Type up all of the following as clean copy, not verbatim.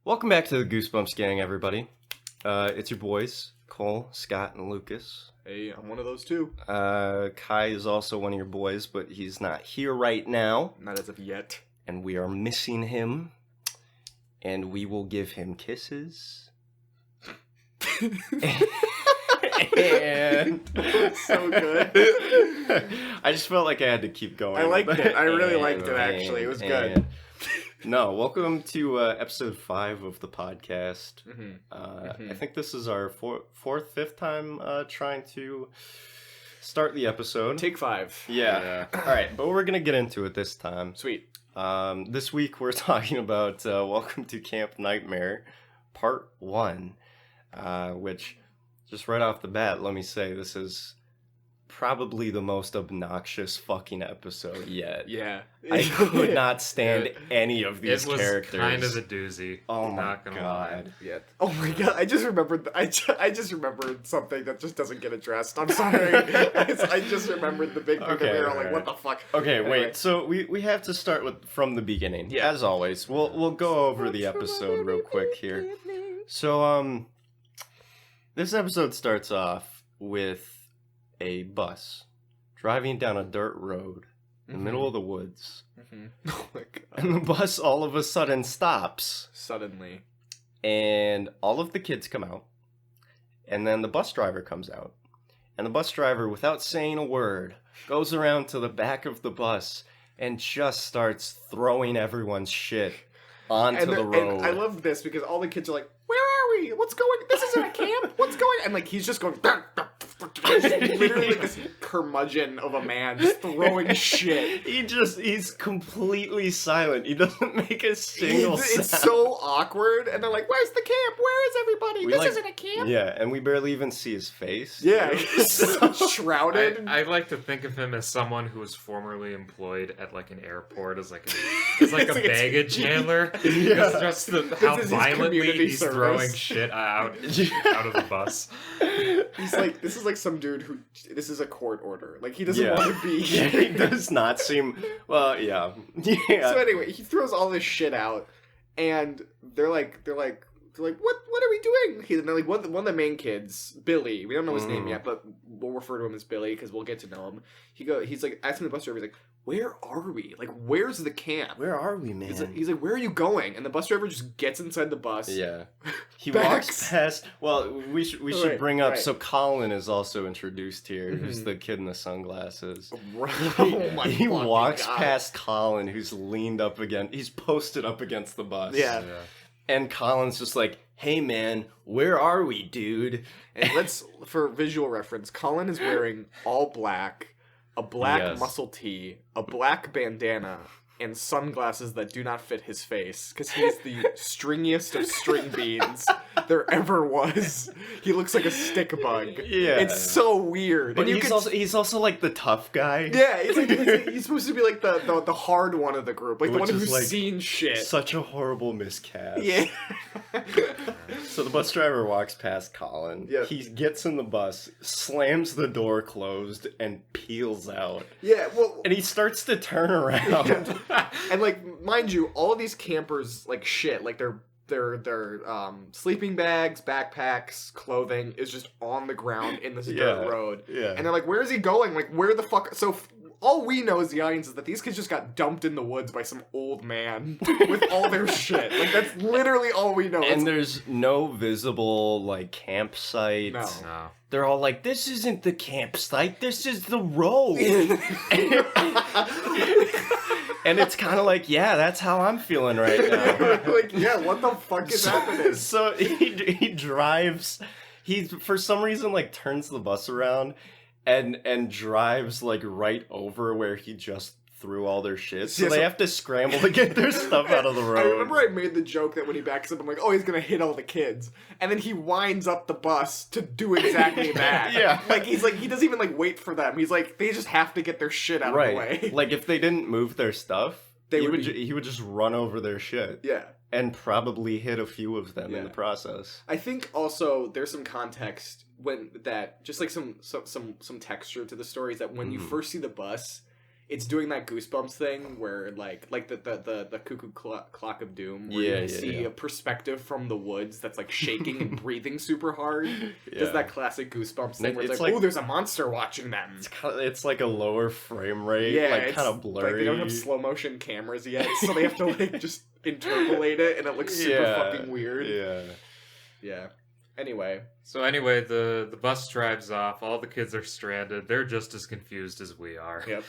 Welcome back to the Goosebumps Gang, everybody. It's your boys, Cole, Scott, and Lucas. Hey, I'm one of those too. Kai is also one of your boys, but he's not here right now. Not as of yet. And we are missing him. And we will give him kisses. And So good. I just felt like I had to keep going. I liked it. I really liked it, actually. It was good. No, welcome to episode 5 of the podcast. I think this is our fifth time trying to start the episode. Take 5. Yeah. All right, but we're going to get into it this time. Sweet. This week we're talking about Welcome to Camp Nightmare, Part 1, which, just right off the bat, let me say, this is probably the most obnoxious fucking episode yet. Yeah. I could not stand any of these characters. It was kind of a doozy. Oh my god. Yeah. Oh my god. I just remembered. I just remembered something that just doesn't get addressed. I'm sorry. I just remembered the big thing that we were like, what the fuck? Okay, anyway. wait. So we have to start from the beginning. Yeah. As always, we'll go over the episode real quick here. So this episode starts off with a bus driving down a dirt road in the middle of the woods. Oh my god. And the bus all of a sudden stops. Suddenly. And all of the kids come out. And then the bus driver comes out. And the bus driver, without saying a word, goes around to the back of the bus and just starts throwing everyone's shit onto the road. And I love this because all the kids are like, where are we? What's going on? This isn't a camp. What's going on? And like, he's just going, literally like this curmudgeon of a man just throwing shit. He's completely silent. He doesn't make a single sound. It's so awkward. And they're like, where's the camp? Where is everybody? This isn't a camp. Yeah, and we barely even see his face. Yeah, he's so shrouded. I like to think of him as someone who was formerly employed at like an airport as like a baggage handler. Yeah. Just how violently he's service. Throwing shit out of the bus. He's like, this is like some dude who, this is a court order. Like, he doesn't want to be Yeah, he does not seem, well, yeah. So anyway, he throws all this shit out, and they're like, what are we doing? And they're like, one of the main kids, Billy, we don't know his name yet, but we'll refer to him as Billy because we'll get to know him. He's like asking the bus driver, he's like, where are we? Like, where's the camp? Where are we, man? He's like, where are you going? And the bus driver just gets inside the bus. Yeah. He walks past, well, we should bring up, so Colin is also introduced here, who's the kid in the sunglasses. Right. Oh my He walks God. past Colin, who's he's posted up against the bus. Yeah. And Colin's just like, hey man, where are we, dude? And for visual reference, Colin is wearing all black, a black muscle tee, a black bandana, and sunglasses that do not fit his face, because he is the stringiest of string beans there ever was. He looks like a stick bug. Yeah. It's so weird. But and he's also like the tough guy. Yeah, he's supposed to be like the hard one of the group, like the one who's like seen shit. Such a horrible miscast. Yeah. So the bus driver walks past Colin. Yeah. He gets in the bus, slams the door closed, and peels out. Yeah, well... And he starts to turn around. And, like, mind you, all of these campers, like, shit, like, their sleeping bags, backpacks, clothing is just on the ground in this dirt road. Yeah. And they're like, where is he going? Like, where the fuck... So... all we know as the audience is that these kids just got dumped in the woods by some old man with all their shit. Like, that's literally all we know. And there's no visible, like, campsite. No. They're all like, this isn't the campsite, this is the road. And it's kind of like, yeah, that's how I'm feeling right now. Like, yeah, what the fuck is happening? So he drives, he, for some reason, like, turns the bus around and drives, like, right over where he just threw all their shit, so Yeah, they have to scramble to get their stuff out of the road. I remember I made the joke that when he backs up, I'm like, oh, he's gonna hit all the kids. And then he winds up the bus to do exactly that. Yeah. Like, he doesn't even, like, wait for them. He's like, they just have to get their shit out of the way. Like, if they didn't move their stuff, They he would he would just run over their shit. Yeah. And probably hit a few of them in the process. I think also there's some context just like some texture to the stories that when you first see the bus, it's doing that Goosebumps thing where like the cuckoo clock of doom where you see a perspective from the woods that's like shaking and breathing super hard. Does that classic Goosebumps thing where it's like, oh, there's a monster watching them. It's like a lower frame rate, like kind of blurry. Like they don't have slow motion cameras yet, so they have to like just interpolate it, and it looks super fucking weird. Yeah. Anyway, the bus drives off. All the kids are stranded. They're just as confused as we are. Yep.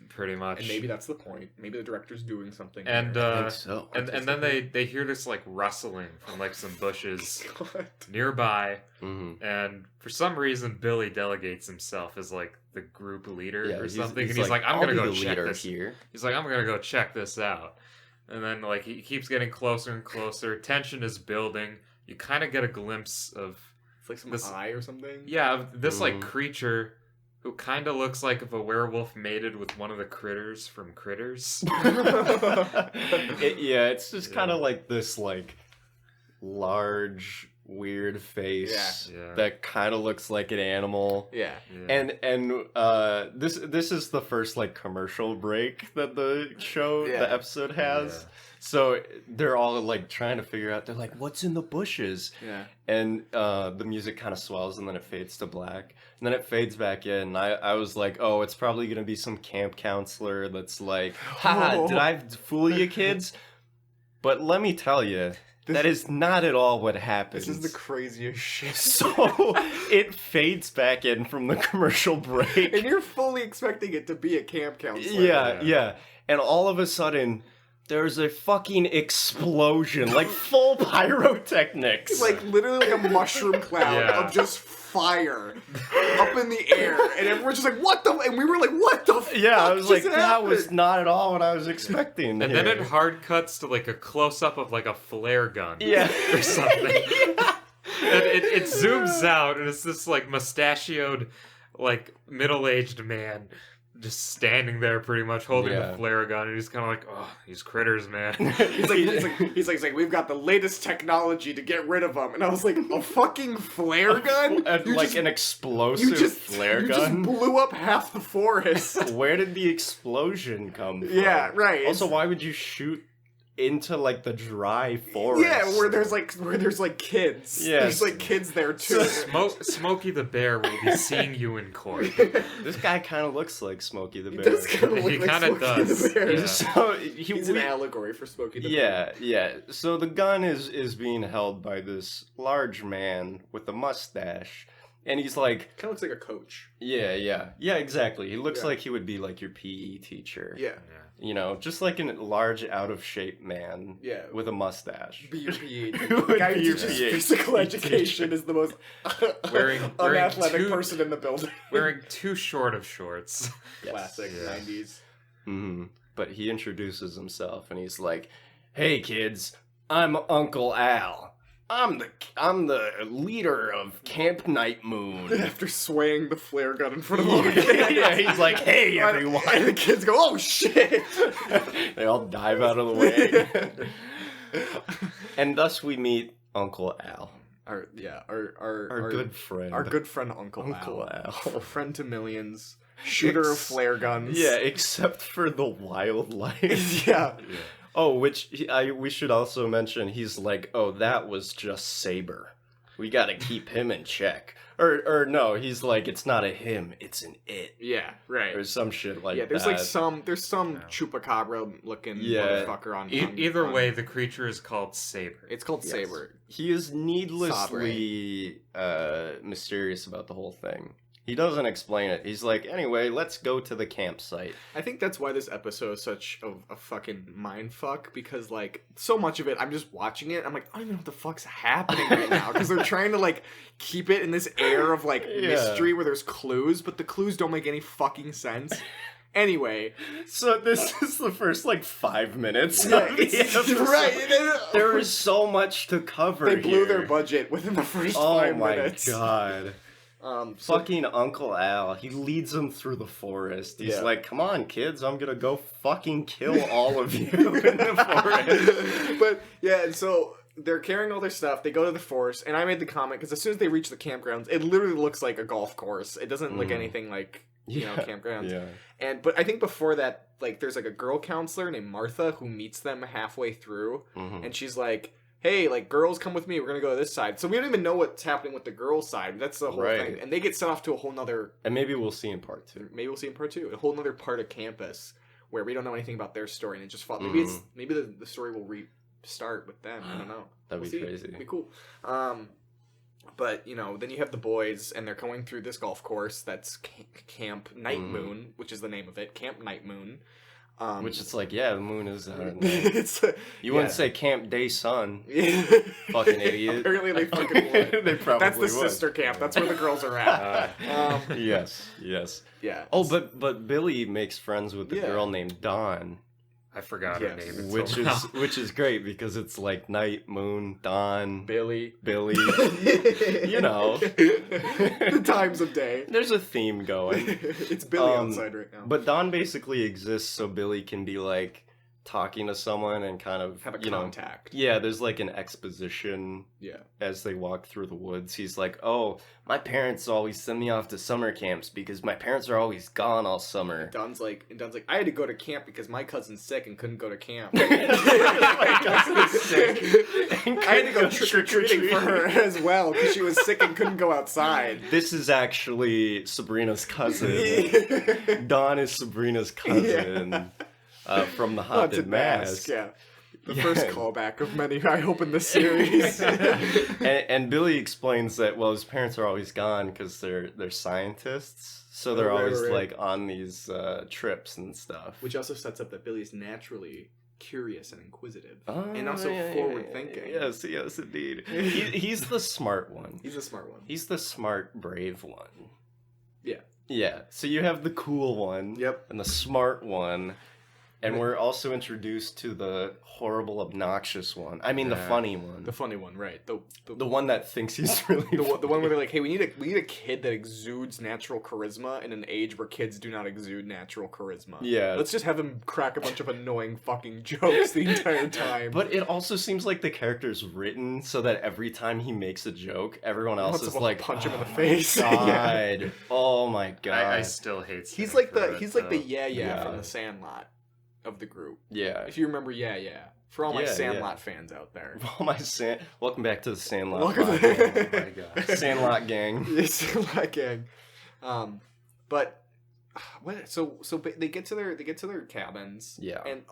Pretty much. And maybe that's the point. Maybe the director's doing something. And I think so. And then they hear this like rustling from like some bushes nearby. Mm-hmm. And for some reason Billy delegates himself as like the group leader or something. He's like, I'm gonna go check this here. He's like, I'm gonna go check this out. And then like he keeps getting closer and closer. Tension is building. You kind of get a glimpse of it's like some eye or something. Yeah, this like creature who kind of looks like if a werewolf mated with one of the critters from Critters. It's just kind of like this like large weird face that kind of looks like an animal. Yeah. And this is the first like commercial break that the episode has. Yeah. So they're all like trying to figure out. They're like, "What's in the bushes?" Yeah. And the music kind of swells, and then it fades to black, and then it fades back in. I was like, "Oh, it's probably gonna be some camp counselor that's like, haha, did I fool you, kids?" But let me tell you, that is not at all what happens. This is the craziest shit. So it fades back in from the commercial break, and you're fully expecting it to be a camp counselor. Yeah. And all of a sudden, there's a fucking explosion, like full pyrotechnics. Like literally like a mushroom cloud of just fire up in the air. And everyone's just like, what the? And we were like, what the fuck? Yeah, I was like, that was not at all what I was expecting. And then it hard cuts to like a close-up of like a flare gun. Or something. And it zooms out and it's this like mustachioed, like middle-aged man just standing there pretty much holding the flare gun, and he's kind of like, oh, these critters, man. he's like, we've got the latest technology to get rid of them. And I was like, a fucking flare gun? An explosive flare gun? You just blew up half the forest. Where did the explosion come from? Yeah, right. Also, why would you shoot into like the dry forest? Yeah, where there's like kids. Yeah, there's like kids there too. Smokey the Bear will be seeing you in court. This guy kind of looks like Smokey the Bear. He does kind of look like Smokey the Bear. Yeah. So he's an allegory for Smokey the Bear. Yeah. So the gun is being held by this large man with a mustache. And he's like... kind of looks like a coach. Yeah, exactly. He looks like he would be like your PE teacher. Yeah. You know, just like a large, out-of-shape man with a mustache. Be your PE teacher. The guy who teaches physical education is the most unathletic person in the building. Wearing too short of shorts. Classic 90s. Mm-hmm. But he introduces himself, and he's like, "Hey, kids, I'm Uncle Al. I'm the leader of Camp Night Moon." After swaying the flare gun in front of all the kids. He's like, "Hey, everyone." And the kids go, "Oh, shit." They all dive out of the way. And thus we meet Uncle Al. Our good friend. Our good friend Uncle Al. Friend to millions. Shooter of flare guns. Yeah, except for the wildlife. Yeah. Oh, which we should also mention, he's like, oh, that was just Saber. We gotta keep him in check. Or no, he's like, it's not a him, it's an it. Yeah, right. Or some shit like that. Yeah, there's some chupacabra looking motherfucker on either way, the creature is called Saber. It's called Saber. He is needlessly mysterious about the whole thing. He doesn't explain it. He's like, anyway, let's go to the campsite. I think that's why this episode is such a fucking mindfuck, because, like, so much of it, I'm just watching it, I'm like, I don't even know what the fuck's happening right now, because they're trying to, like, keep it in this air of, like, mystery where there's clues, but the clues don't make any fucking sense. Anyway, so this is the first 5 minutes. Yeah, of the episode. right. There is so much to cover. They blew here. their budget within the first 5 minutes. Oh my god. Fucking Uncle Al, he leads them through the forest. He's like, come on, kids, I'm gonna go fucking kill all of you in the forest. But, yeah, and so they're carrying all their stuff, they go to the forest, and I made the comment, because as soon as they reach the campgrounds, it literally looks like a golf course. It doesn't look anything like, campgrounds. Yeah. But I think before that, there's a girl counselor named Martha who meets them halfway through, and she's like, hey, girls, come with me. We're going to go to this side. So we don't even know what's happening with the girls' side. That's the whole thing. And they get sent off to a whole nother... And maybe we'll see in part 2. Maybe we'll see in part 2. A whole nother part of campus where we don't know anything about their story. And it just follows. Maybe the story will restart with them. I don't know. That'd be crazy. It'd be cool. But, then you have the boys, and they're going through this golf course that's Camp Night Moon, which is the name of it. Camp Night Moon. Which is the moon is... you wouldn't say Camp Day Sun. Fucking idiot. Apparently they fucking would. They probably That's the sister camp. That's where the girls are at. Yes. Yeah. Oh, but Billy makes friends with a girl named Dawn. I forgot her name. Which is great because it's night, moon, dawn, Billy. You know. The times of day. There's a theme going. It's Billy outside right now. But Dawn basically exists so Billy can be talking to someone and kind of have a contact. Yeah, there's an exposition. Yeah. As they walk through the woods, he's like, "Oh, my parents always send me off to summer camps because my parents are always gone all summer." Don's like, I had to go to camp because my cousin's sick and couldn't go to camp. My cousin's sick. I had to go trick-or-treating for her as well because she was sick and couldn't go outside. This is actually Sabrina's cousin. Dawn is Sabrina's cousin. From the Haunted Mask. Yeah. The first callback of many, I hope, in this series. and Billy explains that, his parents are always gone because they're scientists. So they're always, on these trips and stuff. Which also sets up that Billy's naturally curious and inquisitive. And also forward-thinking. Yes, indeed. He's the smart one. He's the smart one. He's the smart, brave one. Yeah. Yeah. So you have the cool one. Yep. And the smart one. And we're also introduced to the horrible, obnoxious one. I mean, the funny one. The funny one, right? The one that thinks he's really the one where they're like, "Hey, we need a kid that exudes natural charisma in an age where kids do not exude natural charisma. Yeah, let's just have him crack a bunch of annoying fucking jokes the entire time." But it also seems like the character's written so that every time he makes a joke, everyone else is like, punch him in the face. God. Oh my god! I still hate. He's like the yeah from the Sandlot of the group. Yeah. If you remember For all my Sandlot fans out there. Welcome back to the Sandlot. Oh my god. Sandlot gang. Yeah, Sandlot gang. But what? So they get to their cabins. Yeah. And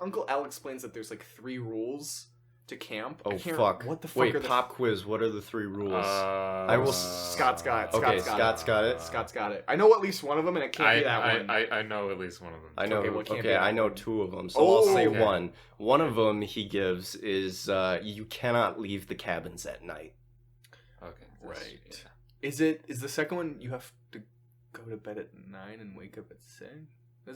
Uncle Al explains that there's 3 rules to camp. Oh fuck! What the fuck? Wait, pop quiz. What are the 3 rules? I will. Scott's got it. Scott's got it. Scott's got it. I know at least one of them, and it can't be that one. I know at least one of them. I know. Okay, I know 2 of them, so I'll say one. One of them he gives is you cannot leave the cabins at night. Okay. Right. Yeah. Is the second one you have to go to bed at 9 and wake up at 6?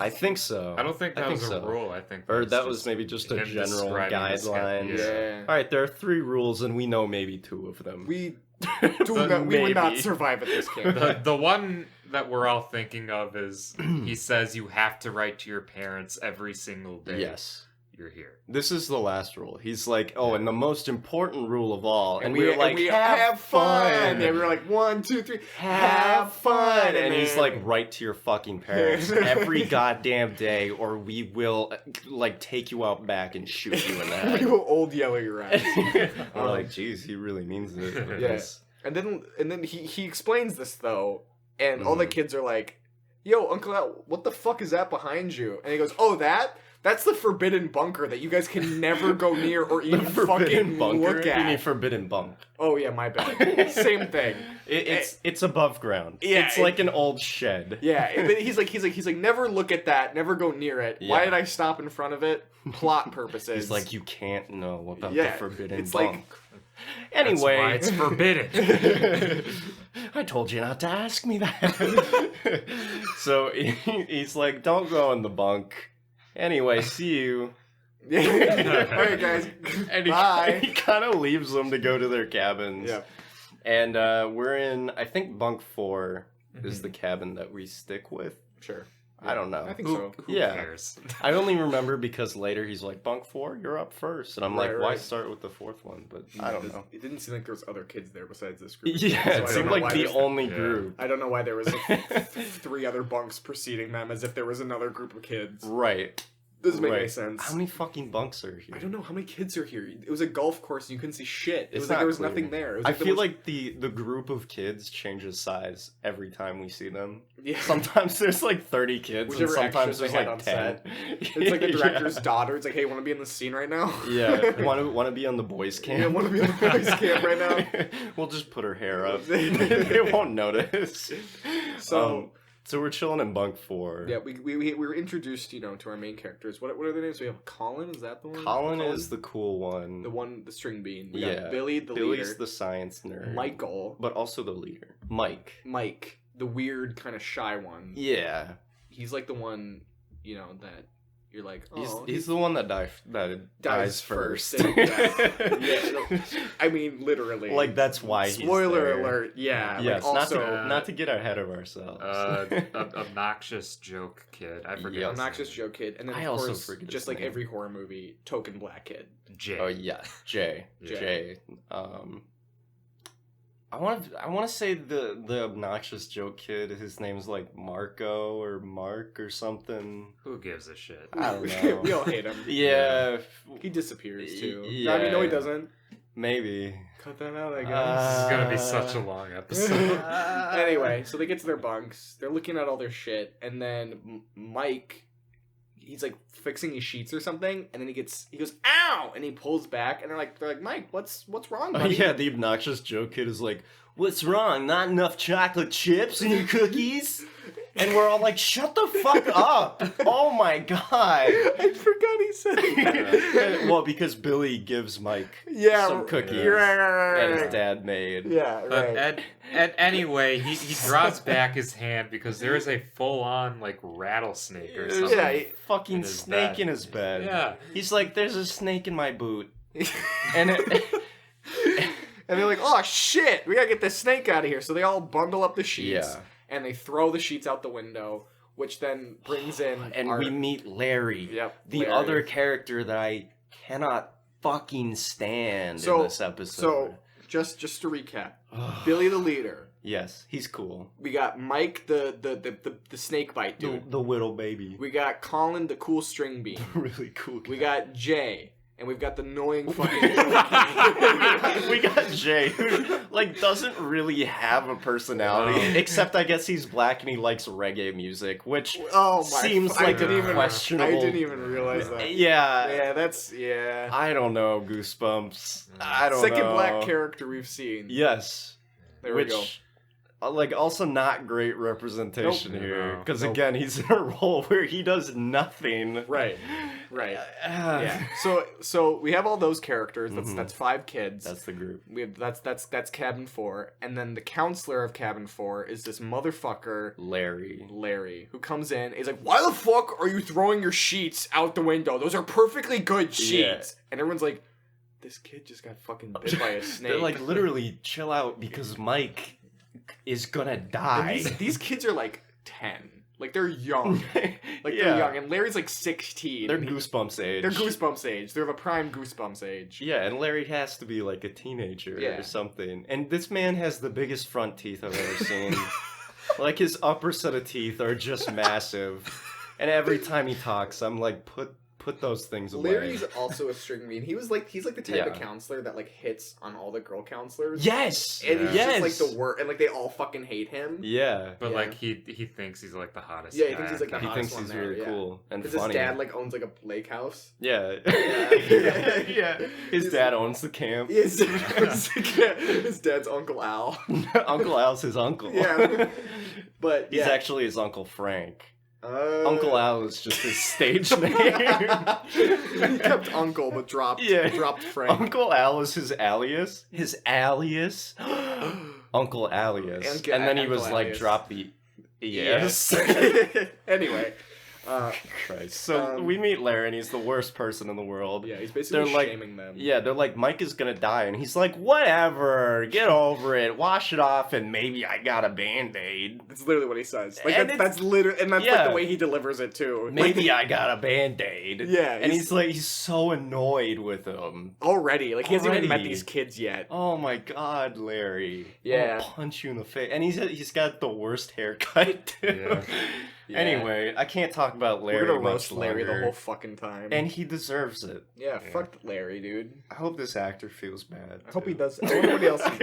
I think so. I don't think that was a rule. I think that was maybe just a general guideline. Yeah. All right, there are 3 rules, and we know maybe 2 of them. We would not survive at this camp. The one that we're all thinking of is he says you have to write to your parents every single day. Yes. You're here. This is the last rule. He's like, and the most important rule of all. And we were like, have fun. And we were like, 1, 2, 3, have fun. And he's like, write to your fucking parents every goddamn day, or we will take you out back and shoot you in the head. We will old yellow your ass. We're like, geez, he really means it. Yes. And then he explains this though, and all the kids are like, yo, Uncle Al, what the fuck is that behind you? And he goes, that's the forbidden bunker that you guys can never go near or even fucking look at. You mean forbidden bunk? Oh yeah, my bad. Same thing. It's above ground. Yeah, it's like an old shed. Yeah, but he's like, never look at that, never go near it. Yeah. Why did I stop in front of it? Plot purposes. He's like, you can't know about the forbidden bunk. Like, anyway, that's why it's forbidden. I told you not to ask me that. So he's like, don't go in the bunk. Anyway, see you. All right, guys. And Bye. he kind of leaves them to go to their cabins. Yeah. And we're in, I think, bunk 4 is the cabin that we stick with. Sure. I don't know. I think so. Who cares? I only remember because later he's like, bunk 4, you're up first. And I'm like, why right. start with the 4th one? But I don't know. It didn't seem like there was other kids there besides this group. Yeah, So it seemed like the only group. I don't know why there was like 3 other bunks preceding them as if there was another group of kids. Right. Doesn't make any sense. How many fucking bunks are here? I don't know how many kids are here. It was a golf course and you couldn't see shit. It was It's like not there was clear. nothing there. It was I like feel like the group of kids changes size every time we see them. Yeah. Sometimes there's like 30 kids, Whichever and sometimes actress they there's had like on 10. set. It's like the director's daughter. It's like, hey, want to be in the scene right now? Yeah, want to be on the boys' camp? Yeah, want to be on the boys' camp right now? We'll just put her hair up. They won't notice. So we're chilling in bunk 4. Yeah, we were introduced, to our main characters. What are their names? We have Colin. Is that the one? Colin is the cool one. the string bean. We Yeah. got Billy, the Billy's leader. the science nerd. Michael, But also the leader. Mike, the weird kind of shy one. Yeah. He's like the one, that you're like, oh, He's the one that dies first. Yeah, I mean, literally. Like, that's why he's Spoiler there. alert, yeah. Yes, like, also, not to get ahead of ourselves. Obnoxious joke kid. I forget. Yes. obnoxious joke kid. And then, I of also course, forget just his like name. every horror movie, token black kid. Jay. Oh yeah, Jay. Jay. I want to say the obnoxious joke kid. His name's like Marco or Mark or something. Who gives a shit? I don't know. We all hate him. Yeah. He disappears too. Yeah. I mean, no, he doesn't. Maybe. Cut that out, I guess. This is gonna be such a long episode. Anyway, so they get to their bunks. They're looking at all their shit, and then Mike, he's like fixing his sheets or something, and then he goes, "Ow!" and he pulls back, and they're like, "Mike, what's wrong, buddy?" Yeah, the obnoxious joke kid is like, "What's wrong? Not enough chocolate chips in your cookies?" And we're all like, "Shut the fuck up!" Oh my god! I forgot he said that. Well, because Billy gives Mike some cookies right. that his dad made. Yeah, right. But anyway, he draws back his hand because there is a full-on like rattlesnake or something. Yeah, Fucking in his snake bed. in his bed. Yeah. He's like, "There's a snake in my boot," and And they're like, "Oh shit, we gotta get this snake out of here." So they all bundle up the sheets. Yeah. And they throw the sheets out the window, which then brings in and we meet Larry, the Larry. other character that I cannot fucking stand in this episode. So just to recap, Billy the leader. Yes, he's cool. We got Mike the snake bite dude. The whittle baby. We got Colin the cool string bean. Really cool guy. We got Jay. And we've got the annoying fucking we got Jay, who like doesn't really have a personality, except I guess he's black and he likes reggae music, which seems like a questionable. I didn't even realize that. Yeah, I don't know, Goosebumps. I don't know. Second black character we've seen. Yes, there we go. Like, also not great representation here. Because, again, he's in a role where he does nothing. Right. Yeah. So we have all those characters. That's 5 kids. That's the group. We have that's cabin 4. And then the counselor of cabin 4 is this motherfucker Larry, who comes in. He's like, "Why the fuck are you throwing your sheets out the window? Those are perfectly good sheets." Yeah. And everyone's like, "This kid just got fucking bit by a snake." They're like, literally, chill out because Mike is gonna die. These kids are like 10. Like, they're young. They're young. And Larry's like 16. They're Goosebumps age. They're Goosebumps age. They're the prime Goosebumps age. Yeah, and Larry has to be like a teenager or something. And this man has the biggest front teeth I've ever seen. Like, his upper set of teeth are just massive. And every time he talks, I'm like, put those things away. Larry's also a string bean. He's like the type of counselor that like hits on all the girl counselors. Yes, and he's just like the worst, and like they all fucking hate him. Yeah, but like he thinks he's like the hottest. Yeah, he thinks he's like the he hottest thinks one he's there, really cool and because funny. his dad like owns like a lake house. Yeah. His dad owns the camp. His dad's Uncle Al. Uncle Al's his uncle. Yeah, but he's actually his Uncle Frank. Uncle Al is just his stage name. He kept Uncle, but dropped Frank. Uncle Al is his alias. Uncle Alias. And then he was Uncle like, Alias. drop the yes. Anyway. Christ. So we meet Larry, and he's the worst person in the world. Yeah, he's basically like, shaming them. Yeah, they're like, Mike is gonna die, and he's like, whatever, get over it, wash it off, and maybe I got a Band-Aid. That's literally what he says. Like, And that's literally, and that's like yeah. the way he delivers it too. Maybe I got a Band-Aid. Yeah, And he's so annoyed with him. already. Like, he hasn't even met Already. these kids yet. Oh my god, Larry. Yeah. I'll punch you in the face. And he's got the worst haircut, too. Yeah. Yeah. Anyway, I can't talk about Larry We're gonna much roast Larry longer. the whole fucking time. And he deserves it. yeah, fuck Larry, dude. I hope this actor feels bad. I hope he does. I wonder what else, he's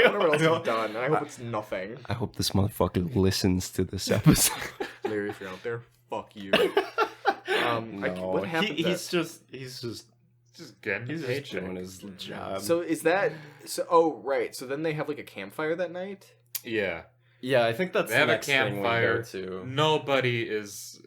done, and I hope it's nothing. I hope this motherfucker listens to this episode. Larry, if you're out there, fuck you. No, what happened? he's just Just getting he's paid. just doing his job. So is that so? Oh, right. So then they have like a campfire that night. Yeah. yeah, I think that's They the have a next thing we go campfire. to. Nobody is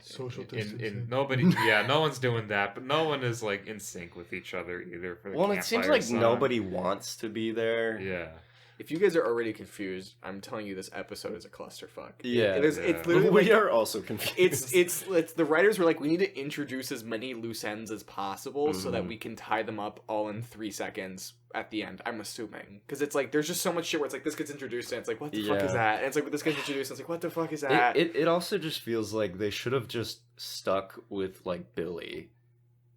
Social in distancing. nobody. Yeah, no one's doing that, but no one is like in sync with each other either. For the Well, it seems campfire like song. nobody wants to be there. Yeah. If you guys are already confused, I'm telling you, this episode is a clusterfuck. Yeah. It's Yeah. literally We like, are also confused. it's the writers were like, we need to introduce as many loose ends as possible so that Mhm. we can tie them up all in 3 seconds at the end. I'm assuming because it's like there's just so much shit where it's like this gets introduced and it's like what the fuck is Yeah. that? And it's like this gets introduced and it's like what the fuck is that? It also just feels like they should have just stuck with like Billy,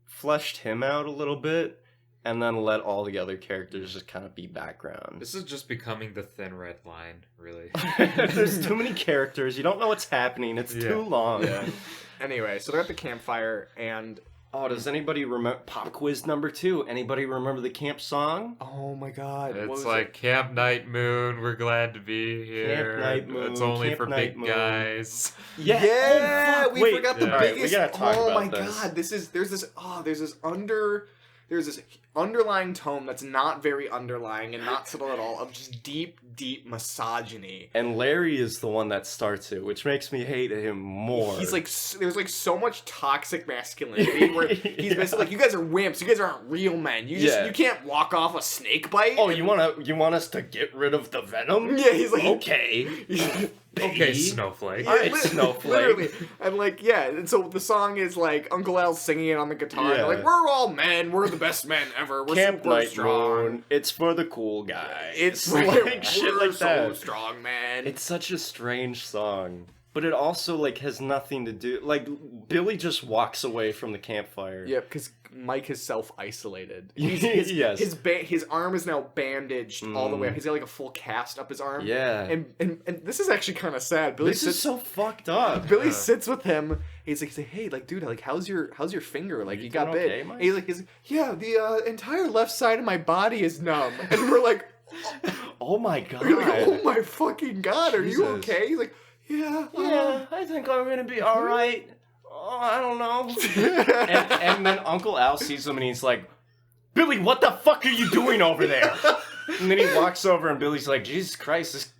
fleshed him out a little bit, and then let all the other characters just kind of be background. This is just becoming the thin red line, really. There's too many characters. You don't know what's happening. It's Yeah. too long. Yeah. Anyway, so they're at the campfire and Oh, does anybody remember pop quiz number 2? Anybody remember the camp song? oh my god, what It's was like it? Camp Night Moon. We're glad to be here. Night Moon, It's only Camp for Night big Moon. guys. Yeah, Oh, fuck. we Wait, forgot the yeah. Alright, biggest. we gotta talk oh about my this. god, there's this underlying tone that's not very underlying and not subtle at all of just deep misogyny. And Larry is the one that starts it, which makes me hate him more. He's like, there's like so much toxic masculinity where he's basically like, you guys are wimps, you guys aren't real men. You Yeah. you can't walk off a snake bite. oh, you want us to get rid of the venom? Yeah, he's like, Okay. Okay, baby. Snowflake. All right, Snowflake. Literally. And like, yeah, and so the song is like Uncle Al's singing it on the guitar. Yeah. And like, we're all men, we're the best men ever. We're Camp super Night strong. Moon. It's for the cool guys. It's like like shit we're like so that. strong, man. It's such a strange song, but it also like has nothing to do. Like Billy just walks away from the campfire. Yeah, because Mike has self-isolated. Yes. His arm is now bandaged all the way up. He's got like a full cast up his arm. Yeah. And this is actually kind of sad. Billy This sits, is so fucked up. Billy sits with him. He's like, hey, like, dude, like, how's your finger? Like, you got doing bit. okay, Mike? And he's like, yeah, the entire left side of my body is numb. And we're like, Oh my god. we're like, oh my fucking god, are you Jesus. okay? He's like, yeah. Yeah, I think I'm gonna be all right. Oh, I don't know. and then Uncle Al sees him and he's like, Billy, what the fuck are you doing over there? And then he walks over and Billy's like, Jesus Christ,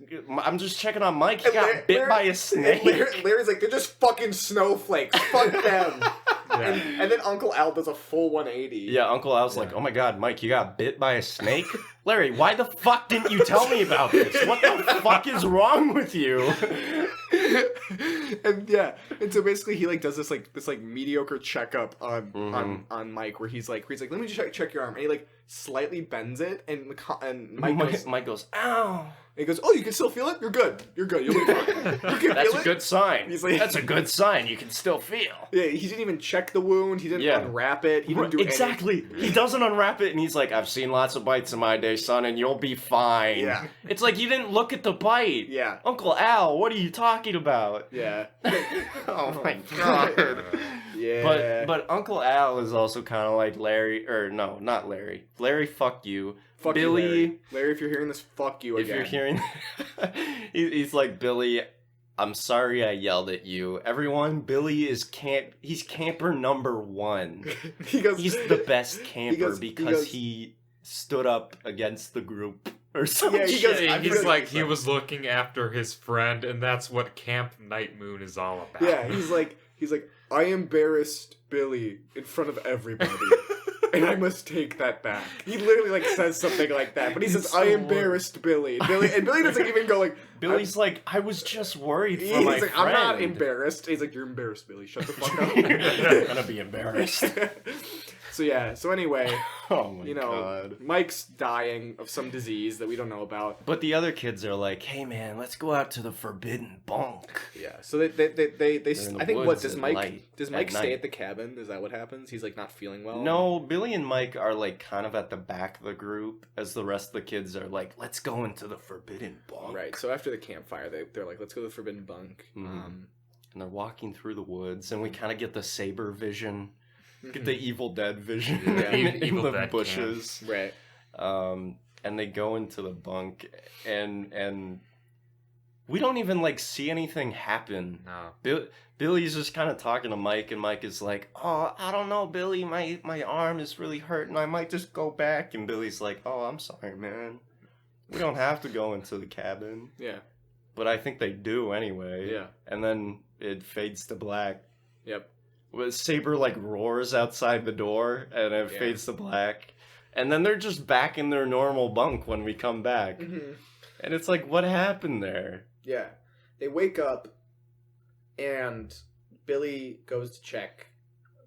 I'm just checking on Mike. He got bit by a snake. Larry's like, they're just fucking snowflakes. Fuck them. Yeah. And then Uncle Al does a full 180. Yeah, Uncle Al's like, oh my god, Mike, you got bit by a snake? Larry, why the fuck didn't you tell me about this? What the fuck is wrong with you? And yeah, and so basically he like does this mediocre checkup on Mike where he's like let me just check your arm, and he like slightly bends it, and Mike goes, ow. and he goes, oh, you can still feel it? You're good, you'll be fine. You can That's feel a it? good sign. He's like- That's a good sign. You can still feel. Yeah, he didn't even check the wound. He didn't unwrap it. He didn't do exactly. He doesn't unwrap it, and he's like, "I've seen lots of bites in my day, son, and you'll be fine." Yeah. It's like you didn't look at the bite. Yeah. Uncle Al, what are you talking about? Yeah. Oh my god. Yeah. But Uncle Al is also kind of like Larry, or no, not Larry. Larry, fuck you. Fuck Billy, you, Larry. Larry, if you're hearing this, fuck you again. if you're hearing, he's like, Billy, I'm sorry I yelled at you. Everyone, Billy is he's camper number 1. He goes, He's the best camper he because goes- he stood up against the group or something. Yeah, he goes, I He's forgot- like, he was looking after his friend, and that's what Camp Night Moon is all about. Yeah, he's like, I embarrassed Billy in front of everybody. and I must take that back. He literally like says something like that, but he says, "I embarrassed Billy." And Billy doesn't even go like. Billy's like, I was just worried for my my like, friend. I'm not embarrassed. He's like, you're embarrassed, Billy. Shut the fuck up. I'm gonna be embarrassed. So yeah. So anyway, oh my god, Mike's dying of some disease that we don't know about. But the other kids are like, hey man, let's go out to the forbidden bunk. Yeah. So they I think what does Mike stay night. at the cabin? Is that what happens? He's like not feeling well. No, Billy and Mike are like kind of at the back of the group, as the rest of the kids are like, let's go into the forbidden bunk. Right. So after the campfire, they're like, let's go to the forbidden bunk. And they're walking through the woods, and we kind of get the saber vision. Get the Evil Dead vision in the bushes. Camp. Right. And they go into the bunk, and we don't even like see anything happen. No. Billy's just kind of talking to Mike, and Mike is like, oh, I don't know, Billy, my arm is really hurting. I might just go back. And Billy's like, oh, I'm sorry, man. We don't have to go into the cabin. Yeah. But I think they do anyway. Yeah. And then it fades to black. Yep. Saber like roars outside the door, and it fades to black, and then they're just back in their normal bunk when we come back, and it's like, what happened there? Yeah, they wake up, and Billy goes to check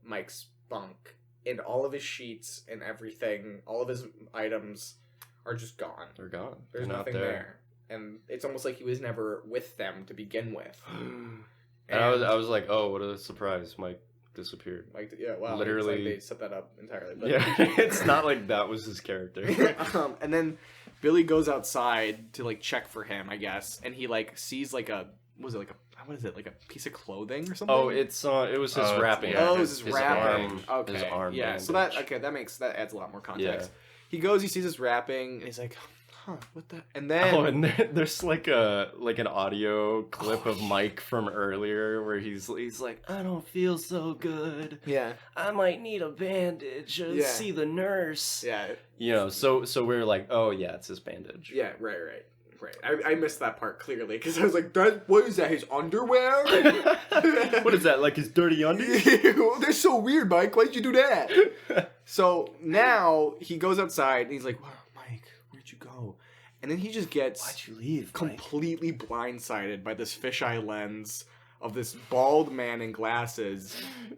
Mike's bunk, and all of his sheets and everything, all of his items are just gone. They're gone. There's nothing there, and it's almost like he was never with them to begin with. And I was like, oh, what a surprise! Mike disappeared. Like, yeah, wow. Literally, it's like they set that up entirely. But... Yeah, it's not like that was his character. And then Billy goes outside to like check for him, I guess, and he like sees like what is it, like a piece of clothing or something? Oh, it was his wrapping. Yeah, it was his wrapping. Okay, his arm. Yeah, bandage. So that adds a lot more context. Yeah. He goes, he sees his wrapping, and he's like, huh, what the? And then and there's like an audio clip of Mike from earlier where he's like, I don't feel so good. Yeah, I might need a bandage. See the nurse. Yeah, you know. So we're like, oh yeah, it's his bandage. Yeah, right. I missed that part clearly because I was like, what is that? His underwear? What is that? Like his dirty undies? They're so weird, Mike. Why'd you do that? So now he goes outside and he's like, Mike, where'd you go? And then he just gets why'd you leave? Completely blindsided by this fisheye lens of this bald man in glasses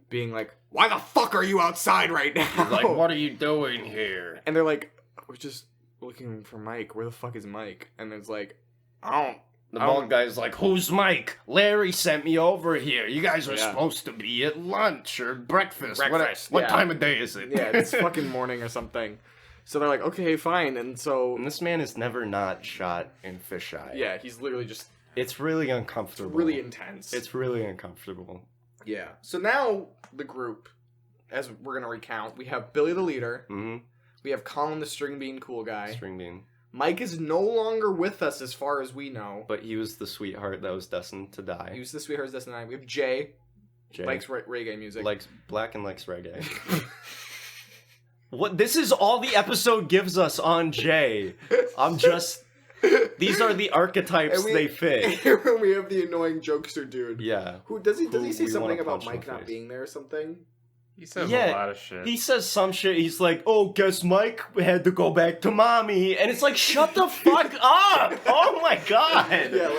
being like, why the fuck are you outside right now? He's like, what are you doing here? And they're like, we're just looking for Mike. Where the fuck is Mike? And it's like, the bald guy's like, who's Mike? Larry sent me over here. You guys are supposed to be at lunch or breakfast. What time of day is it? Yeah, it's fucking morning or something. So they're like, okay, fine. And this man is never not shot in fisheye. Yeah, he's literally just... It's really uncomfortable. It's really intense. It's really uncomfortable. Yeah. So now the group, as we're going to recount, we have Billy the leader. Mm-hmm. We have Colin the string bean cool guy. String bean. Mike is no longer with us as far as we know. But he was the sweetheart that was destined to die. He was the sweetheart that was destined to die. We have Jay. Likes reggae music. Likes black and likes reggae. What? This is all the episode gives us on Jay. I'm just... These are the archetypes they fit. And we have the annoying jokester dude. Yeah. Who does he say something about Mike not being there or something? He says a lot of shit. He says some shit. He's like, oh, guess Mike had to go back to mommy. And it's like, shut the fuck up. Oh my god. Yeah,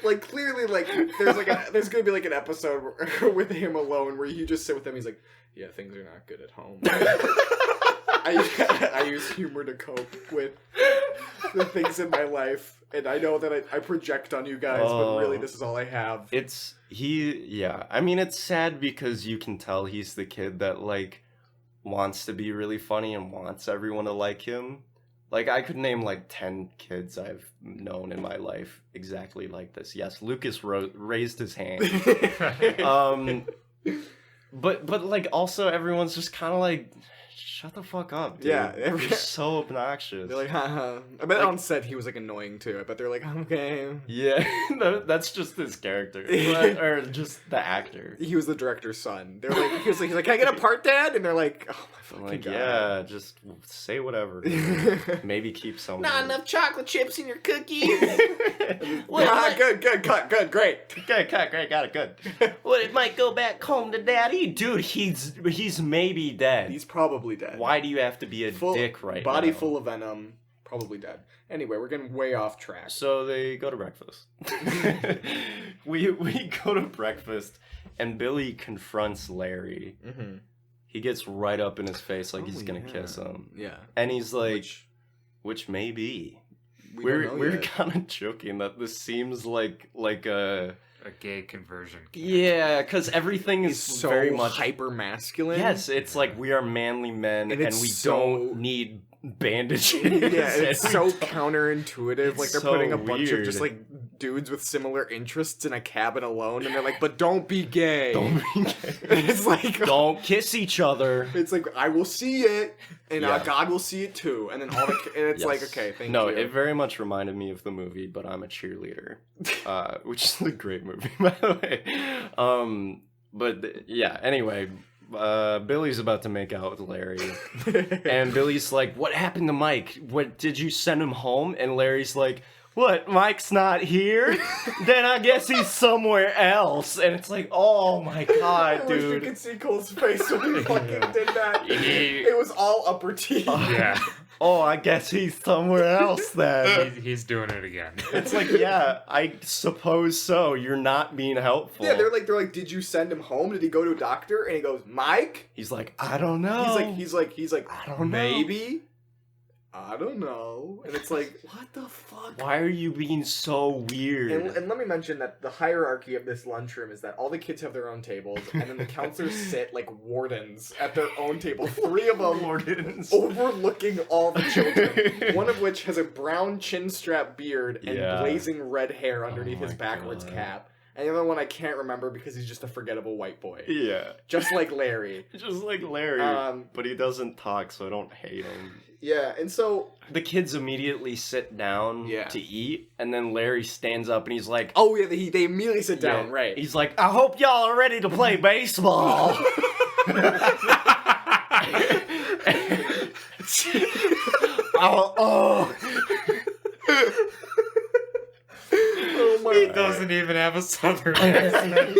like clearly, like, there's gonna be like an episode with him alone where you just sit with him. He's like, yeah, things are not good at home. I use humor to cope with the things in my life. And I know that I project on you guys, but really this is all I have. I mean, it's sad because you can tell he's the kid that, like, wants to be really funny and wants everyone to like him. Like, I could name, like, 10 kids I've known in my life exactly like this. Yes, Lucas raised his hand. But, like, also everyone's just kind of like... Shut the fuck up, dude. Yeah. You're so obnoxious. They're like, haha. I bet on set he was, like, annoying, too. I bet they're like, okay. Yeah, that's just his character. Or just the actor. He was the director's son. They're like, he's like, can I get a part, Dad? And they're like, oh, my I'm like, just say whatever. Maybe keep some. Not enough chocolate chips in your cookies. Good, cut, great. Good, cut, great, got it, good. Well, it might go back home to daddy. Dude, he's maybe dead. He's probably dead. Why do you have to be a dick right now? Body full of venom, probably dead. Anyway, we're getting way off track. So they go to breakfast. we go to breakfast, and Billy confronts Larry. Mm-hmm. He gets right up in his face like he's gonna kiss him. Yeah. And he's like, which may be. We're kind of joking that this seems like a gay conversion. Yeah, because everything is so very much hyper masculine. Yes, it's like we are manly men and we don't need bandages. Yeah, it's so counterintuitive. It's like they're so putting a bunch weird. of just like dudes with similar interests in a cabin alone, and they're like, "But don't be gay." Don't be gay. It's like don't kiss each other. It's like I will see it, and God will see it too, and then and it's like, okay, thank you. No, it very much reminded me of the movie, but I'm a cheerleader, which is a great movie, by the way. But yeah, anyway. Billy's about to make out with Larry, and Billy's like, "What happened to Mike? What, did you send him home?" And Larry's like, "What, Mike's not here? Then I guess he's somewhere else." And it's like, oh my god, I dude. wish you could see Cole's face when he fucking did that. It was all upper teeth. Yeah. Oh, I guess he's somewhere else then. He's doing it again. It's like, yeah, I suppose so. You're not being helpful. Yeah, they're like, did you send him home? Did he go to a doctor? And he goes, Mike? He's like, I don't know. He's like, I don't know. Maybe? I don't know. And it's like, what the fuck? Why are you being so weird? And let me mention that the hierarchy of this lunchroom is that all the kids have their own tables, and then the counselors sit like wardens at their own table. 3 of them wardens overlooking all the children. One of which has a brown chin strap beard and blazing red hair underneath his backwards cap. And the other one I can't remember because he's just a forgettable white boy. Yeah. Just like Larry. Just like Larry. But he doesn't talk, so I don't hate him. Yeah, and so the kids immediately sit down to eat, and then Larry stands up and he's like, "Oh yeah, they immediately sit down, right?" He's like, "I hope y'all are ready to play baseball." Oh my! He doesn't even have a southern accent.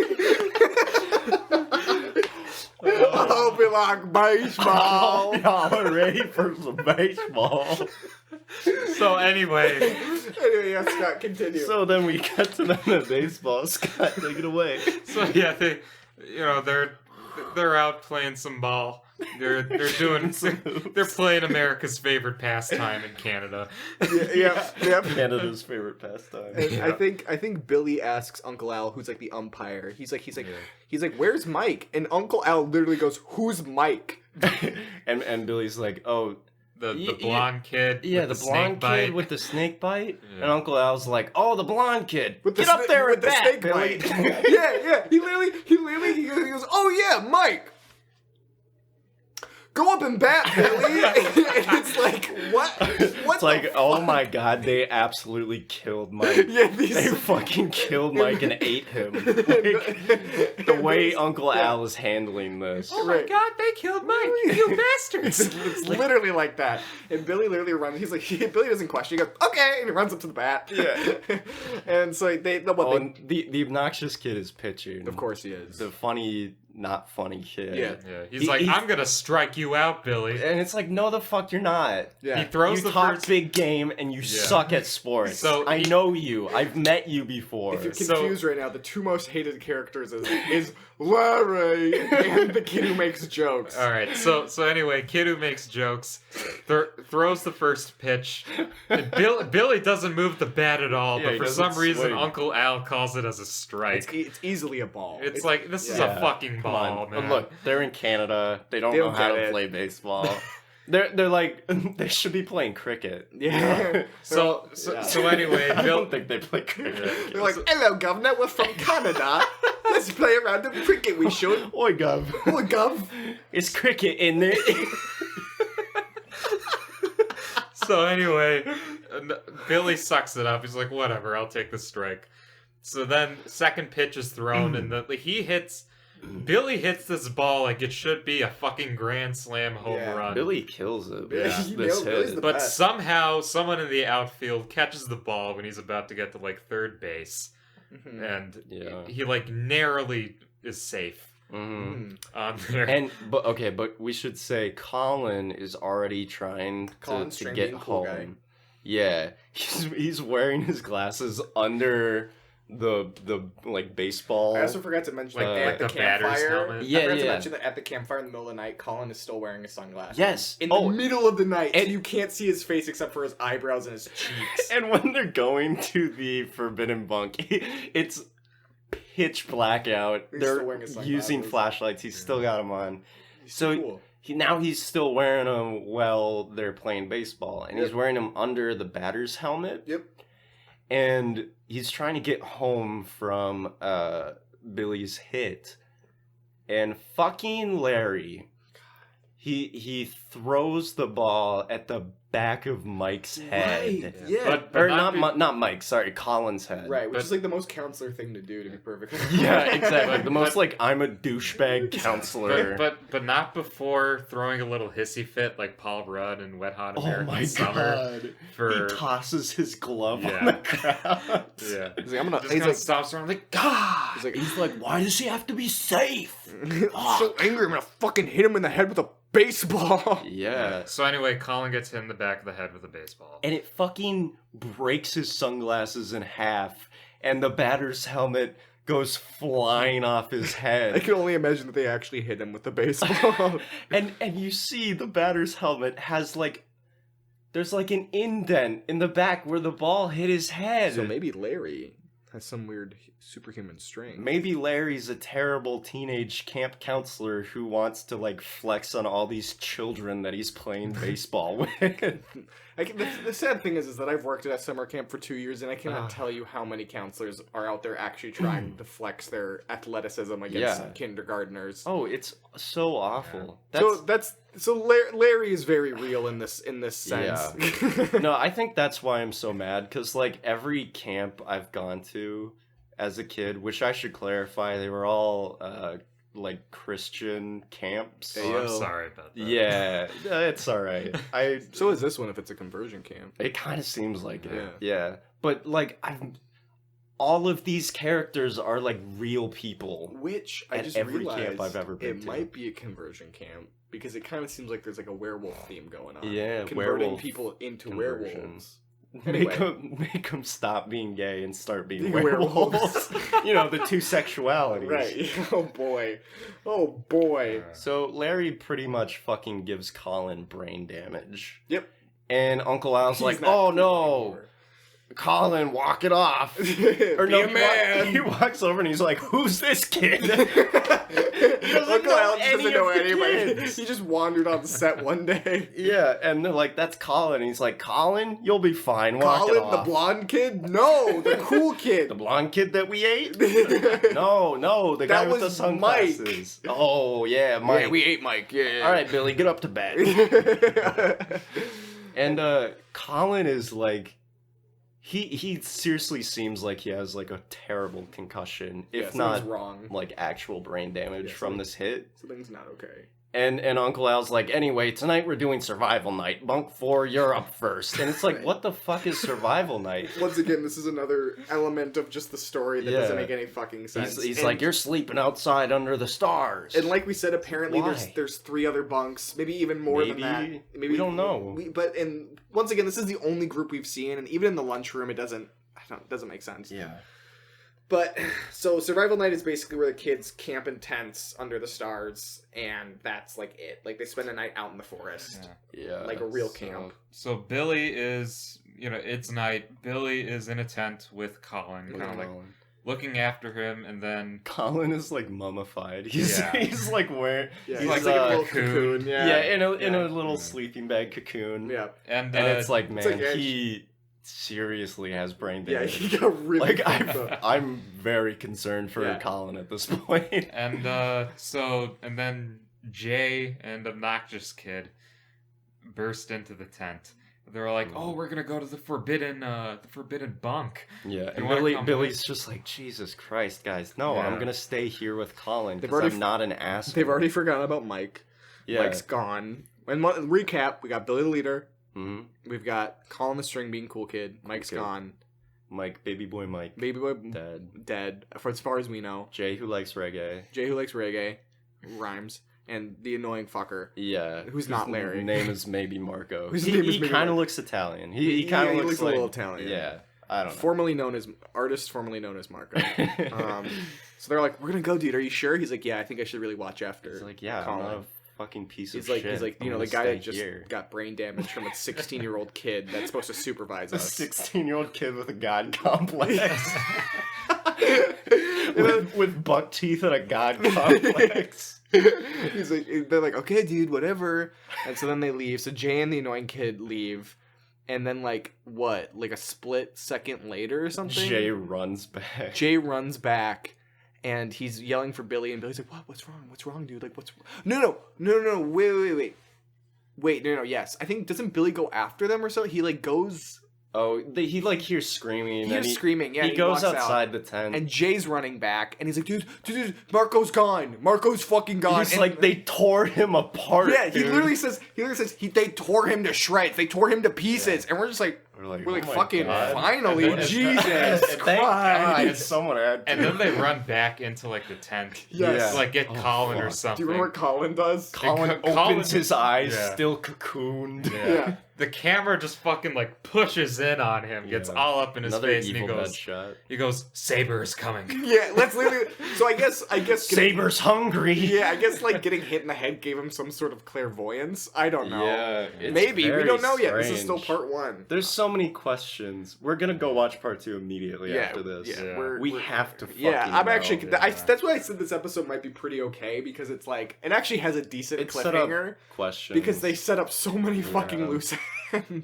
I hope you like baseball. Y'all are ready for some baseball. So anyway, yeah, Scott, continue. So then we cut to them at baseball. Scott, take it away. So yeah, they're out playing some ball. They're playing America's favorite pastime in Canada. Yeah. Canada's favorite pastime. And I think Billy asks Uncle Al, who's like the umpire. He's like, "Where's Mike?" And Uncle Al literally goes, "Who's Mike?" and Billy's like, "Oh, the blonde kid. Yeah, with the blonde kid with the snake bite." Yeah. And Uncle Al's like, "Oh, the blonde kid. Get up there with the snake Billy." bite. Yeah. He literally goes, "Oh yeah, Mike. Go up and bat, Billy." And it's like, what? It's like, oh my god, they absolutely killed Mike. Yeah, they fucking killed Mike and ate him. Like, the way Uncle Al is handling this. Oh my god, they killed Mike, you bastards. It's literally like that. And Billy literally runs, Billy doesn't question, he goes, "Okay," and he runs up to the bat. Yeah. And so the obnoxious kid is pitching. Of course he is. The funny, not funny kid. Yeah. He's like, "I'm gonna strike you out, Billy." And it's like, no, the fuck you're not. Yeah. He throws you talk big game and you suck at sports. So I know you. I've met you before. If you're confused right now, the 2 most hated characters is Larry and the kid who makes jokes. All right. So anyway, kid who makes jokes throws the first pitch. And Billy doesn't move the bat at all, but for some reason Uncle Al calls it as a strike. It's easily a ball. It's like, this is a fucking ball, man. Look, they're in Canada. They don't know how to play baseball. They're like, they should be playing cricket. Yeah. So anyway, I don't think they play cricket. They're like, "Hello, Governor, we're from Canada. Let's play a round of cricket, we should." Oi, Gov. Oi, Gov. It's cricket, isn't it? So anyway, Billy sucks it up. He's like, "Whatever, I'll take the strike." So then second pitch is thrown, and he hits Billy hits this ball like it should be a fucking grand slam home run. Billy kills it. Billy's the But best. somehow someone in the outfield catches the ball when he's about to get to like third base, and he like narrowly is safe. On there. But we should say Colin is already trying to get home. Guy. Yeah, he's wearing his glasses under the like baseball. I also forgot to mention like the campfire. Yeah, I forgot to mention that at the campfire in the middle of the night, Colin is still wearing his sunglasses. Yes, in the middle of the night, so you can't see his face except for his eyebrows and his cheeks. And when they're going to the Forbidden Bunk, it's pitch black out. They're using flashlights. He's still got them on. So cool. He's still wearing them while they're playing baseball, and he's wearing them under the batter's helmet. Yep. And he's trying to get home from Billy's hit, and fucking Larry, he throws the ball at the back of Mike's head. Right. Yeah. But not Mike, sorry, Colin's head. Right, which is like the most counselor thing to do, to be perfectly honest. Yeah, exactly. The most like I'm a douchebag counselor. But not before throwing a little hissy fit like Paul Rudd in Wet Hot American Summer. He tosses his glove on the ground. Yeah. He's like, he's like stops around like, God! He's like, why does he have to be safe? I'm so angry, I'm gonna fucking hit him in the head with a baseball. Yeah. So anyway, Colin gets hit in the back of the head with a baseball. And it fucking breaks his sunglasses in half, and the batter's helmet goes flying off his head. I can only imagine that they actually hit him with the baseball. and you see the batter's helmet has there's like an indent in the back where the ball hit his head. So maybe Larry has some weird superhuman strength. Maybe Larry's a terrible teenage camp counselor who wants to like flex on all these children that he's playing baseball with. The sad thing is that I've worked at a summer camp for 2 years, and I cannot tell you how many counselors are out there actually trying to flex their athleticism against kindergartners. Oh, it's so awful. Yeah. Larry is very real in this sense. Yeah. No, I think that's why I'm so mad, because like every camp I've gone to as a kid, which I should clarify, they were all like Christian camps. Oh, I'm sorry about that. Yeah, it's all right. So is this one if it's a conversion camp. It kind of seems like it. Yeah. But like all of these characters are like real people. Which I just every camp I've ever been to. It might be a conversion camp because it kind of seems like there's like a werewolf theme going on. Yeah, converting people into werewolves. Anyway. Make them stop being gay and start being werewolves. You know, the two sexualities. Right. Oh boy. So Larry pretty much fucking gives Colin brain damage. Yep. And Uncle Al's like, oh no. Anymore. Colin, walk it off. Or no, man. He walks over and he's like, who's this kid? Uncle Al doesn't know anybody. He just wandered on set one day. Yeah, and they're like, that's Colin. And he's like, Colin, you'll be fine. Walk it off. The blonde kid? No, the cool kid. The blonde kid that we ate? No, the guy with the sunglasses. Mike. Oh, yeah, Mike. Yeah, we ate Mike, yeah. All right, Billy, get up to bed. And Colin is like, He seriously seems like he has like a terrible concussion, if not wrong. Like actual brain damage from this hit. Something's not okay. And Uncle Al's like, anyway, tonight we're doing survival night. Bunk 4, you're up first. And it's like, what the fuck is survival night? Once again, this is another element of just the story that doesn't make any fucking sense. He's like, you're sleeping outside under the stars. And like we said, apparently there's 3 other bunks, maybe even more than that. Maybe we don't know. But once again, this is the only group we've seen, and even in the lunchroom, it doesn't make sense. Yeah. But, so Survival Night is basically where the kids camp in tents under the stars, and that's, like, it. Like, they spend a night out in the forest. Yeah. Like a real camp. So Billy is, it's night. Billy is in a tent with Colin, kind of like looking after him, and then... Colin is, like, mummified. He's like, wearing... Yeah, he's like a little cocoon. Yeah, in a little sleeping bag cocoon. Yeah. And it's like, man, he... seriously has brain damage. Yeah, he got really I'm very concerned for Colin at this point. And then Jay and Obnoxious Kid burst into the tent, they're like, oh, we're gonna go to the forbidden bunk. Yeah, and Billy's just like, Jesus Christ, guys, no, I'm gonna stay here with Colin because I'm not an asshole. They've already forgotten about Mike. Yeah. Mike's gone. And recap, we got Billy the leader. Mm-hmm. We've got Colin the string being cool kid. Mike's gone. Mike, baby boy Mike. Baby boy dead. For as far as we know. Jay who likes reggae. Rhymes. And the annoying fucker. Yeah. Who's not Larry. His name is maybe Marco. He kind of looks Italian. He kind of looks like, a little Italian. Yeah. I don't know. Formerly known as Marco. So they're like, we're gonna go, dude. Are you sure? He's like, yeah, I think I should really watch after. He's like, yeah, Colin. I'm not a fucking piece of shit. He's like, the guy that just got brain damage from a 16-year-old kid that's supposed to supervise us. A 16-year-old kid with a god complex. with buck teeth and a god complex. He's like, they're like, okay, dude, whatever. And so then they leave. So Jay and the annoying kid leave. And then, like a split second later or something? Jay runs back. And he's yelling for Billy. And Billy's like, what? What's wrong? What's wrong, dude? Like, what's... No. Wait, no, yes. I think, doesn't Billy go after them or so? He, like, goes... Oh, he like hears screaming. He goes outside the tent. And Jay's running back, and he's like, dude, Marco's gone. Marco's fucking gone. He's like, they tore him apart. Yeah, dude. He literally says, they tore him to shreds. They tore him to pieces. Yeah. And we're just like, we're fucking, God. Finally, Jesus Christ. Someone had to. And then they run back into, like, the tent. Yes. To, like, get Colin or something. Do you remember what Colin does? Colin opens his eyes, still cocooned. Yeah. The camera just fucking, like, pushes in on him, gets all up in his face, and he goes, Saber is coming. Yeah, that's literally... So I guess Saber's hungry. Yeah, I guess, like, getting hit in the head gave him some sort of clairvoyance. I don't know. Yeah, maybe. We don't know yet. This is still part 1. There's so many questions. We're gonna go watch part 2 immediately after this. Yeah, we have to fucking I'm actually... That's why I said this episode might be pretty okay, because it's, like... It actually has a decent cliffhanger. Questions. Because they set up so many fucking loose ends.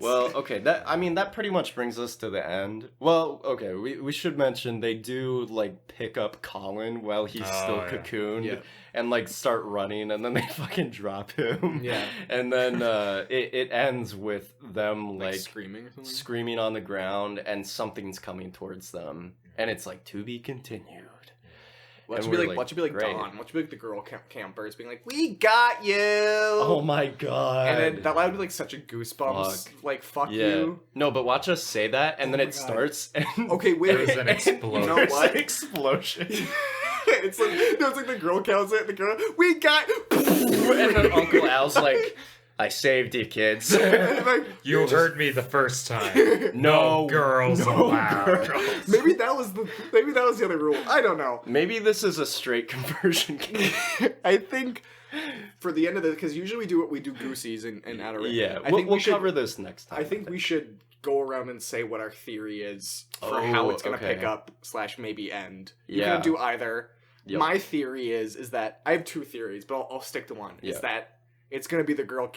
Well, okay, that pretty much brings us to the end. Well, okay, we should mention they do, like, pick up Colin while he's still cocooned and, like, start running, and then they fucking drop him. Yeah. And then it ends with them, like screaming on the ground, and something's coming towards them. And it's like, to be continued. Watch you be like Dawn. Watch you be like the girl campers being like, we got you. Oh my God. And then that would be like such a Goosebumps. Like, fuck you. No, but watch us say that, and then it starts. And okay, wait. There's an explosion. You know what? An explosion. It's like the girl counts it. The girl, we got. And then Uncle Al's like, I saved you, kids. You heard me the first time. No girls allowed. Girls. Maybe that was the other rule. I don't know. Maybe this is a straight conversion game. I think for the end of this, because usually we do Goosies and adoration. Yeah, we'll cover this next time. I think we should go around and say what our theory is for how it's going to pick up / maybe end. You're going to do either. Yep. My theory is that I have 2 theories, but I'll stick to one. Is that it's gonna be the girl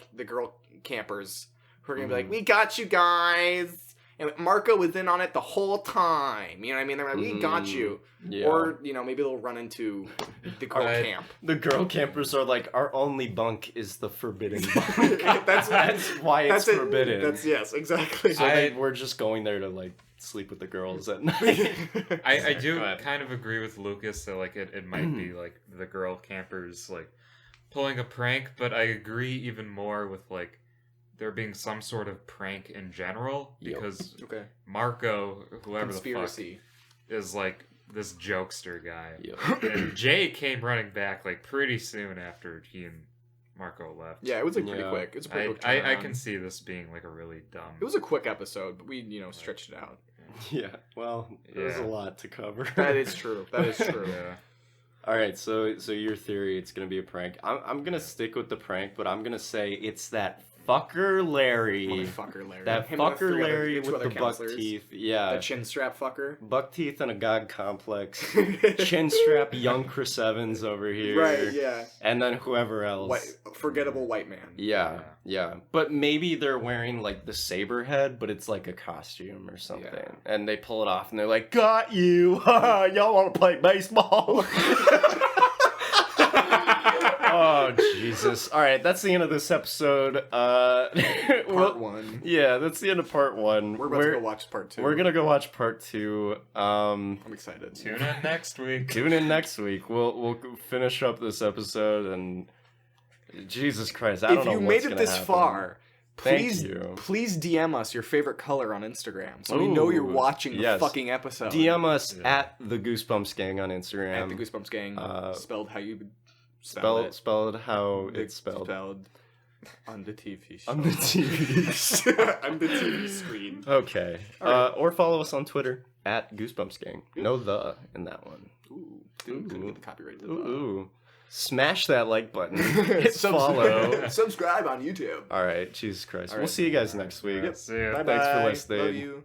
campers who are gonna be like, we got you guys, and Marco was in on it the whole time. You know what I mean? They're like, we got you. Yeah. Or maybe they'll run into the girl camp. The girl campers are like, our only bunk is the forbidden bunk. that's why it's forbidden. Yes, exactly. So we're just going there to like sleep with the girls at night. I do kind of agree with Lucas that like it might be like the girl campers like pulling a prank, but I agree even more with like there being some sort of prank in general because Marco, whoever the fuck, is like this jokester guy. And Jay came running back like pretty soon after he and Marco left. Yeah, it was like pretty quick. It's pretty quick. I can see this being like a really dumb. It was a quick episode, but we stretched it out. Yeah, well, there's a lot to cover. That is true. Yeah. All right, so your theory, it's gonna be a prank. I'm gonna stick with the prank, but I'm gonna say it's that fucker Larry. Motherfucker Larry. That fucker Larry with the buck teeth. Yeah. The chin strap fucker. Buck teeth and a god complex. Chin strap young Chris Evans over here. Right, yeah. And then whoever else. Forgettable white man. Yeah. But maybe they're wearing like the saber head, but it's like a costume or something. Yeah. And they pull it off and they're like, got you. Y'all want to play baseball? Oh, Jesus. All right, that's the end of this episode. Part 1. Yeah, that's the end of part 1. We're about to go watch part 2. We're going to go watch part 2. I'm excited. Tune in next week. We'll finish up this episode and... Jesus Christ, I don't know what's going to happen. If you made it this far... Please DM us your favorite color on Instagram so we know you're watching the fucking episode. DM us at the Goosebumps Gang on Instagram. At the Goosebumps Gang, spelled how you spelled how it's spelled. On the TV show. On the TV. On the TV screen. Okay. Right. Or follow us on Twitter at Goosebumps Gang. No the in that one. Ooh. Couldn't get the copyright. Ooh. Smash that like button. Hit follow. Subscribe on YouTube. All right. Jesus Christ. We'll see you guys next week. Yep. See ya. Bye-bye. Thanks for listening. Love you.